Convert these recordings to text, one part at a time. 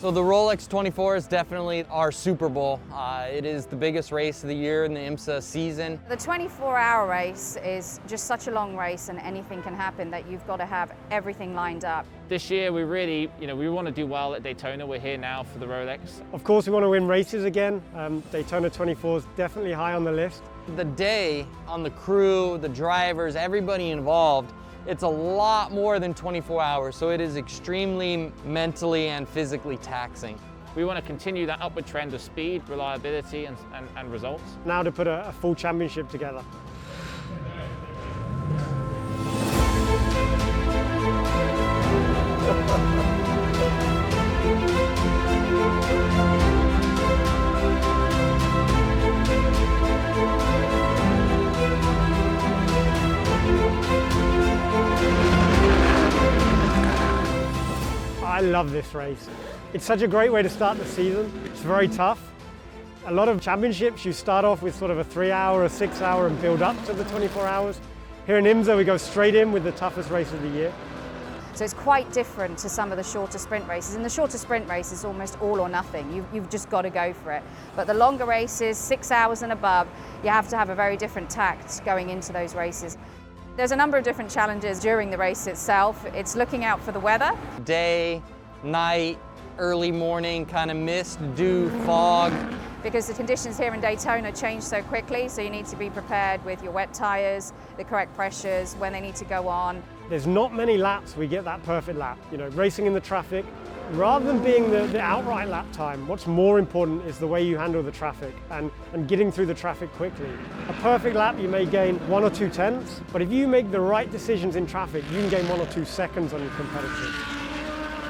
So the Rolex 24 is definitely our Super Bowl. It is the biggest race of the year in the IMSA season. The 24-hour race is just such a long race and anything can happen that you've got to have everything lined up. This year we really, we want to do well at Daytona. We're here now for the Rolex. Of course we want to win races again. Daytona 24 is definitely high on the list. The day on the crew, the drivers, everybody involved, it's a lot more than 24 hours, so it is extremely mentally and physically taxing. We want to continue that upward trend of speed, reliability and results. Now to put a full championship together. I love this race. It's such a great way to start the season. It's very tough. A lot of championships, you start off with sort of a 3-hour, a 6-hour and build up to the 24 hours. Here in IMSA, we go straight in with the toughest race of the year. So it's quite different to some of the shorter sprint races. In the shorter sprint race, it's almost all or nothing. You've just got to go for it. But the longer races, 6 hours and above, you have to have a very different tact going into those races. There's a number of different challenges during the race itself. It's looking out for the weather. Day, night, early morning, kind of mist, dew, fog. Because the conditions here in Daytona change so quickly, so you need to be prepared with your wet tires, the correct pressures, when they need to go on. There's not many laps we get that perfect lap. Racing in the traffic, rather than being the outright lap time, what's more important is the way you handle the traffic and getting through the traffic quickly. A perfect lap, you may gain 1 or 2 tenths, but if you make the right decisions in traffic, you can gain 1 or 2 seconds on your competitors.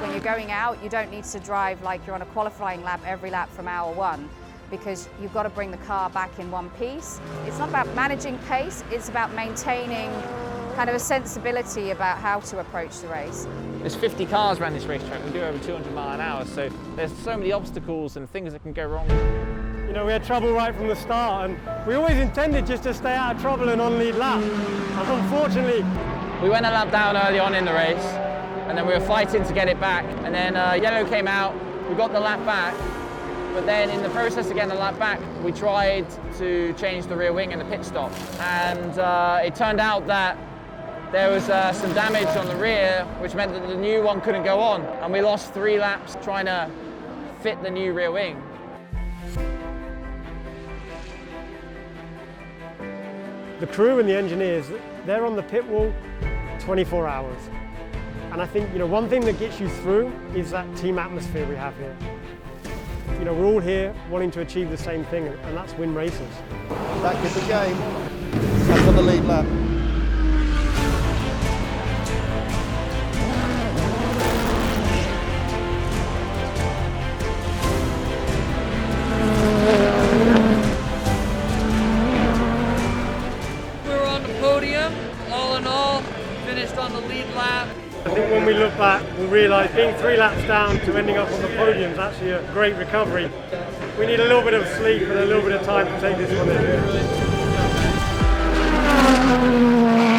When you're going out, you don't need to drive like you're on a qualifying lap every lap from hour 1, because you've got to bring the car back in one piece. It's not about managing pace, it's about maintaining kind of a sensibility about how to approach the race. There's 50 cars around this racetrack. We do over 200 miles an hour, so there's so many obstacles and things that can go wrong. We had trouble right from the start, and we always intended just to stay out of trouble and on lead lap. And unfortunately, we went a lap down early on in the race, and then we were fighting to get it back, and then yellow came out, we got the lap back, but then in the process of getting the lap back, we tried to change the rear wing in the pit stop, and it turned out that there was some damage on the rear, which meant that the new one couldn't go on, and we lost 3 laps trying to fit the new rear wing. the crew and the engineers, they're on the pit wall 24 hours. And I think, one thing that gets you through is that team atmosphere we have here. We're all here wanting to achieve the same thing, and that's win races. Back in the game. Back on the lead lap. We're on the podium, all in all, finished on the lead lap. I think when we look back, we'll realise being 3 laps down to ending up on the podium is actually a great recovery. We need a little bit of sleep and a little bit of time to take this one in.